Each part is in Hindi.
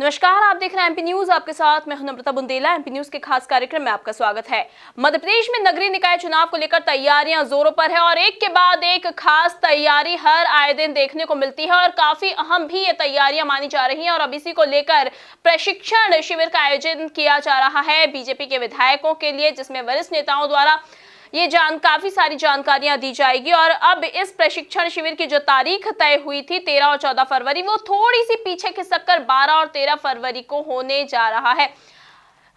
नमस्कार, आप देख रहे हैं एमपी न्यूज। आपके साथ मैं हूं नम्रता बुंदेला। एमपी न्यूज के खास कार्यक्रम में आपका स्वागत है। मध्य प्रदेश में नगरीय निकाय चुनाव को लेकर तैयारियां जोरों पर है और एक के बाद एक खास तैयारी हर आए दिन देखने को मिलती है और काफी अहम भी ये तैयारियां मानी जा रही हैं। और अब इसी को लेकर प्रशिक्षण शिविर का आयोजन किया जा रहा है बीजेपी के विधायकों के लिए, जिसमें वरिष्ठ नेताओं द्वारा काफी सारी जानकारियां दी जाएगी। और अब इस प्रशिक्षण शिविर की जो तारीख तय हुई थी 13 और 14 फरवरी, वो थोड़ी सी पीछे खिसककर 12 और 13 फरवरी को होने जा रहा है।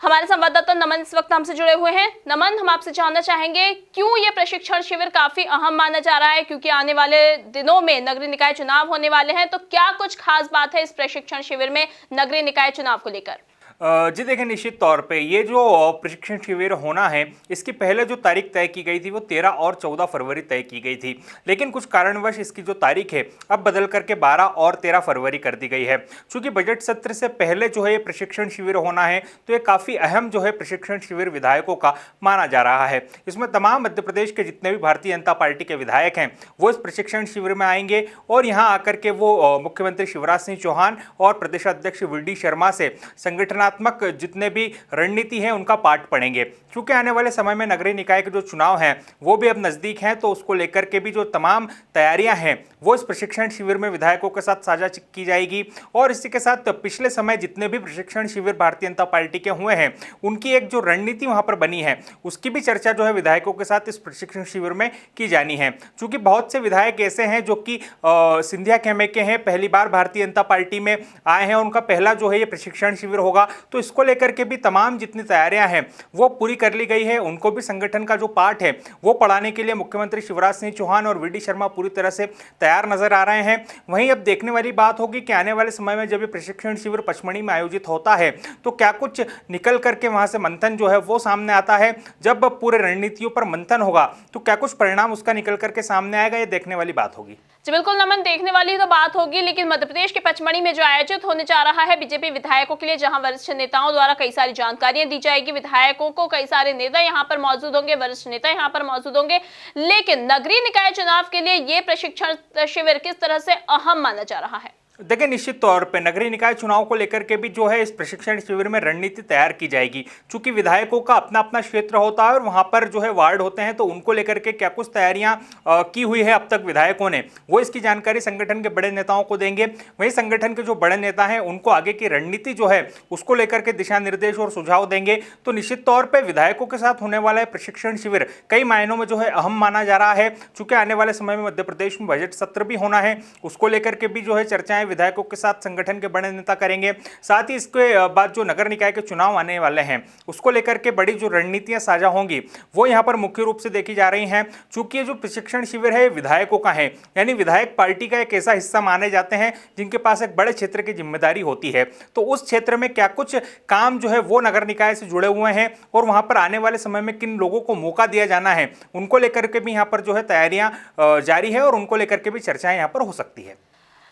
हमारे संवाददाता नमन इस वक्त हमसे जुड़े हुए हैं। नमन, हम आपसे जानना चाहेंगे क्यों ये प्रशिक्षण शिविर काफी अहम माना जा रहा है, क्योंकि आने वाले दिनों में नगरीय निकाय चुनाव होने वाले हैं। तो क्या कुछ खास बात है इस प्रशिक्षण शिविर में नगरीय निकाय चुनाव को लेकर? जी देखिए, निश्चित तौर पे ये जो प्रशिक्षण शिविर होना है, इसकी पहले जो तारीख तय की गई थी वो 13 और 14 फरवरी तय की गई थी, लेकिन कुछ कारणवश इसकी जो तारीख है अब बदल करके 12 और 13 फरवरी कर दी गई है। चूंकि बजट सत्र से पहले जो है ये प्रशिक्षण शिविर होना है, तो ये काफ़ी अहम जो है प्रशिक्षण शिविर विधायकों का माना जा रहा है। इसमें तमाम मध्य प्रदेश के जितने भी भारतीय जनता पार्टी के विधायक हैं वो इस प्रशिक्षण शिविर में आएंगे और यहाँ आकर के वो मुख्यमंत्री शिवराज सिंह चौहान और प्रदेशाध्यक्ष वी.डी. शर्मा से संगठन जितने भी रणनीति है उनका पाठ पढ़ेंगे। क्योंकि आने वाले समय में नगरीय निकाय के जो चुनाव हैं वो भी अब नज़दीक हैं, तो उसको लेकर के भी जो तमाम तैयारियां हैं वो इस प्रशिक्षण शिविर में विधायकों के साथ साझा की जाएगी। और इसी के साथ पिछले समय जितने भी प्रशिक्षण शिविर भारतीय जनता पार्टी के हुए हैं उनकी एक जो रणनीति वहाँ पर बनी है उसकी भी चर्चा जो है विधायकों के साथ इस प्रशिक्षण शिविर में की जानी है। चूँकि बहुत से विधायक ऐसे हैं जो कि सिंधिया खेमे के हैं, पहली बार भारतीय जनता पार्टी में आए हैं, उनका पहला जो है ये प्रशिक्षण शिविर होगा, तो इसको लेकर के भी तमाम जितनी तैयारियां हैं वो पूरी कर ली गई है। उनको भी संगठन का जो पाठ है वो पढ़ाने के लिए मुख्यमंत्री शिवराज सिंह चौहान और वी.डी. शर्मा पूरी तरह से तैयार नजर आ रहे हैं। वहीं अब देखने वाली बात होगी कि आने वाले समय में जब ये प्रशिक्षण शिविर पचमढ़ी में आयोजित होता है तो क्या कुछ निकल करके वहां से मंथन जो है वो सामने आता है। जब पूरे रणनीतियों पर मंथन होगा तो क्या कुछ परिणाम उसका निकल करके सामने आएगा, ये देखने वाली बात होगी। जी बिल्कुल नमन, देखने वाली तो बात होगी। लेकिन मध्य प्रदेश के पचमढ़ी में जो आयोजित होने जा रहा है बीजेपी विधायकों के लिए, जहां वरिष्ठ नेताओं द्वारा कई सारी जानकारियां दी जाएगी विधायकों को, कई सारे नेता यहां पर मौजूद होंगे, वरिष्ठ नेता यहां पर मौजूद होंगे। लेकिन नगरीय निकाय चुनाव के लिए ये प्रशिक्षण शिविर किस तरह से अहम माना जा रहा है? देखिए, निश्चित तौर पे नगरीय निकाय चुनाव को लेकर के भी जो है इस प्रशिक्षण शिविर में रणनीति तैयार की जाएगी। चूंकि विधायकों का अपना अपना क्षेत्र होता है और वहां पर जो है वार्ड होते हैं, तो उनको लेकर के क्या कुछ तैयारियां की हुई है अब तक विधायकों ने, वो इसकी जानकारी संगठन के बड़े नेताओं को देंगे। वहीं संगठन के जो बड़े नेता हैं उनको आगे की रणनीति जो है उसको लेकर के दिशा निर्देश और सुझाव देंगे। तो निश्चित तौर पर विधायकों के साथ होने वाला प्रशिक्षण शिविर कई मायनों में जो है अहम माना जा रहा है। चूंकि आने वाले समय में मध्य प्रदेश में बजट सत्र भी होना है, उसको लेकर के भी जो है चर्चाएं विधायकों के साथ संगठन के बड़े नेता करेंगे। साथ ही इसके बाद जो नगर निकाय के चुनाव आने वाले हैं उसको लेकर के बड़ी जो रणनीतियां साझा होंगी वो यहां पर मुख्य रूप से देखी जा रही हैं। चूंकि ये जो प्रशिक्षण शिविर है विधायकों का है, यानी विधायक पार्टी का एक ऐसा हिस्सा माने जाते हैं जिनके पास एक बड़े क्षेत्र की जिम्मेदारी होती है। तो उस क्षेत्र में क्या कुछ काम जो है वो नगर निकाय से जुड़े हुए हैं और वहां पर आने वाले समय में किन लोगों को मौका दिया जाना है उनको लेकर के भी यहाँ पर जो है तैयारियां जारी है और उनको लेकर के भी चर्चाएं यहाँ पर हो सकती है।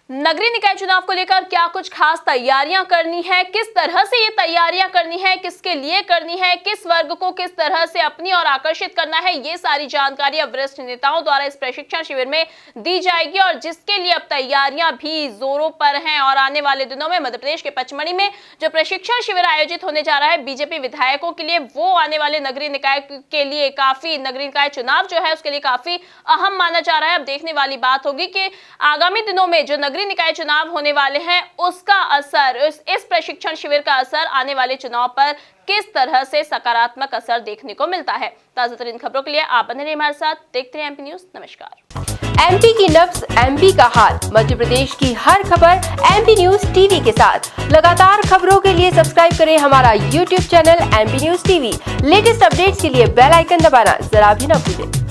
नगरीय निकाय चुनाव को लेकर क्या कुछ खास तैयारियां करनी है, किस तरह से ये तैयारियां करनी है, किसके लिए करनी है, किस वर्ग को किस तरह से अपनी ओर आकर्षित करना है, ये सारी जानकारी अब वरिष्ठ नेताओं द्वारा इस प्रशिक्षण शिविर में दी जाएगी। और जिसके लिए अब तैयारियां भी जोरों पर हैं। और आने वाले दिनों में मध्य प्रदेश के पचमढ़ी में जो प्रशिक्षण शिविर आयोजित होने जा रहा है बीजेपी विधायकों के लिए, वो आने वाले नगरीय निकाय के लिए काफी, नगरीय निकाय चुनाव जो है उसके लिए काफी अहम माना जा रहा है। अब देखने वाली बात होगी कि आगामी दिनों में जो नगरीय निकाय चुनाव होने वाले हैं उसका असर, इस प्रशिक्षण शिविर का असर आने वाले चुनाव पर किस तरह से सकारात्मक असर देखने को मिलता है। ताजा तरीन खबरों के लिए आप बने रहिए हमारे साथ, देखते रहिए एमपी न्यूज। नमस्कार। एमपी की नब्ज, एमपी का हाल, मध्य प्रदेश की हर खबर एमपी न्यूज टीवी के साथ। लगातार खबरों के लिए सब्सक्राइब करें हमारा YouTube channel MP news TV. Latest updates के लिए बेल आइकन दबाना जरा भी न भूलें।